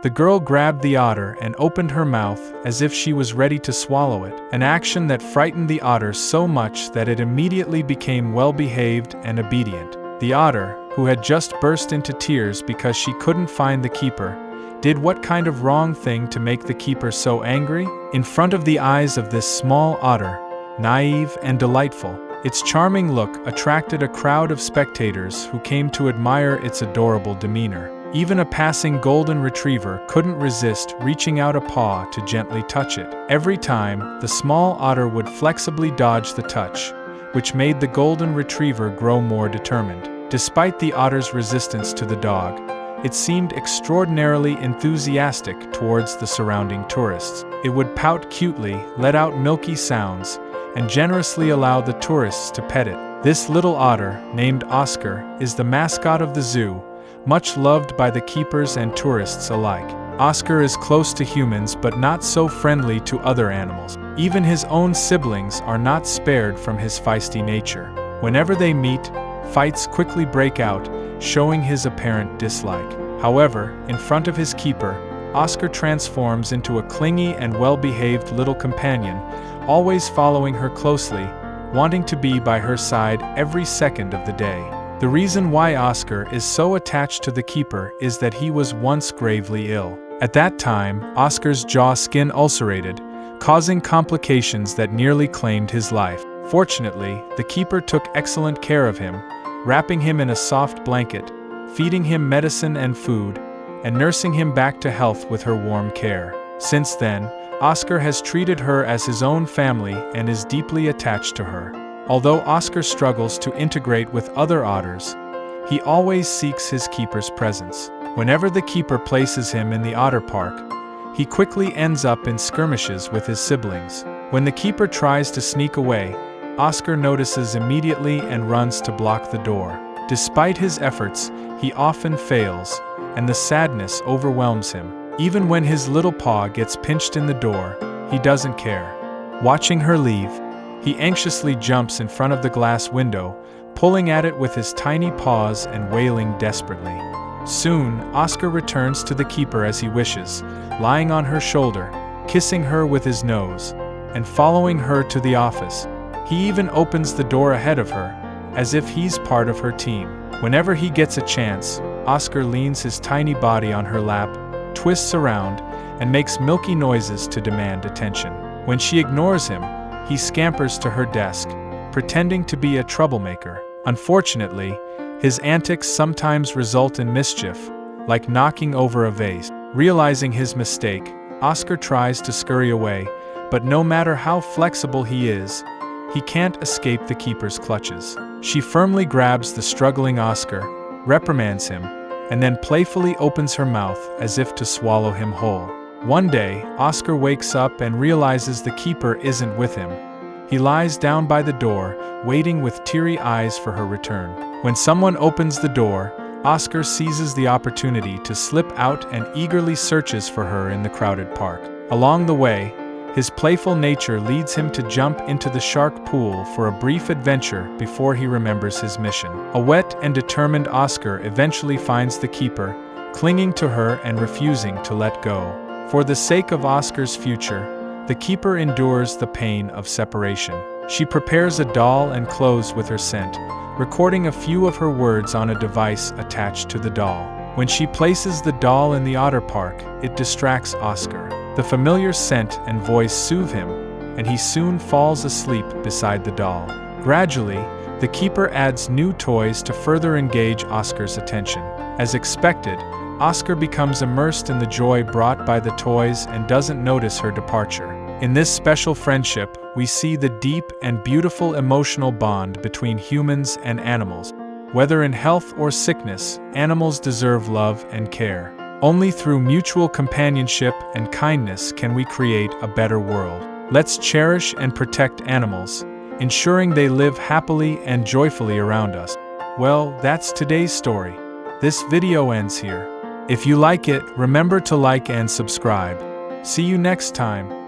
The girl grabbed the otter and opened her mouth as if she was ready to swallow it, an action that frightened the otter so much that it immediately became well-behaved and obedient. The otter, who had just burst into tears because she couldn't find the keeper, did what kind of wrong thing to make the keeper so angry? In front of the eyes of this small otter, naive and delightful, its charming look attracted a crowd of spectators who came to admire its adorable demeanor. Even a passing golden retriever couldn't resist reaching out a paw to gently touch it. Every time, the small otter would flexibly dodge the touch, which made the golden retriever grow more determined. Despite the otter's resistance to the dog, it seemed extraordinarily enthusiastic towards the surrounding tourists. It would pout cutely, let out milky sounds, and generously allow the tourists to pet it. This little otter, named Oscar, is the mascot of the zoo, much loved by the keepers and tourists alike. Oscar is close to humans but not so friendly to other animals. Even his own siblings are not spared from his feisty nature. Whenever they meet, fights quickly break out, showing his apparent dislike. However, in front of his keeper, Oscar transforms into a clingy and well-behaved little companion, always following her closely, wanting to be by her side every second of the day. The reason why Oscar is so attached to the keeper is that he was once gravely ill. At that time, Oscar's jaw skin ulcerated, causing complications that nearly claimed his life. Fortunately, the keeper took excellent care of him, wrapping him in a soft blanket, feeding him medicine and food, and nursing him back to health with her warm care. Since then, Oscar has treated her as his own family and is deeply attached to her. Although Oscar struggles to integrate with other otters, he always seeks his keeper's presence. Whenever the keeper places him in the otter park, he quickly ends up in skirmishes with his siblings. When the keeper tries to sneak away, Oscar notices immediately and runs to block the door. Despite his efforts, he often fails, and the sadness overwhelms him. Even when his little paw gets pinched in the door, he doesn't care. Watching her leave, he anxiously jumps in front of the glass window, pulling at it with his tiny paws and wailing desperately. Soon, Oscar returns to the keeper as he wishes, lying on her shoulder, kissing her with his nose, and following her to the office. He even opens the door ahead of her, as if he's part of her team. Whenever he gets a chance, Oscar leans his tiny body on her lap, twists around, and makes milky noises to demand attention. When she ignores him, he scampers to her desk, pretending to be a troublemaker. Unfortunately, his antics sometimes result in mischief, like knocking over a vase. Realizing his mistake, Oscar tries to scurry away, but no matter how flexible he is, he can't escape the keeper's clutches. She firmly grabs the struggling Oscar, reprimands him, and then playfully opens her mouth as if to swallow him whole. One day, Oscar wakes up and realizes the keeper isn't with him. He lies down by the door, waiting with teary eyes for her return. When someone opens the door, Oscar seizes the opportunity to slip out and eagerly searches for her in the crowded park. Along the way, his playful nature leads him to jump into the shark pool for a brief adventure before he remembers his mission. A wet and determined Oscar eventually finds the keeper, clinging to her and refusing to let go. For the sake of Oscar's future, the keeper endures the pain of separation. She prepares a doll and clothes with her scent, recording a few of her words on a device attached to the doll. When she places the doll in the otter park, it distracts Oscar. The familiar scent and voice soothe him, and he soon falls asleep beside the doll. Gradually, the keeper adds new toys to further engage Oscar's attention. As expected, Oscar becomes immersed in the joy brought by the toys and doesn't notice her departure. In this special friendship, we see the deep and beautiful emotional bond between humans and animals. Whether in health or sickness, animals deserve love and care. Only through mutual companionship and kindness can we create a better world. Let's cherish and protect animals, ensuring they live happily and joyfully around us. Well, that's today's story. This video ends here. If you like it, remember to like and subscribe. See you next time.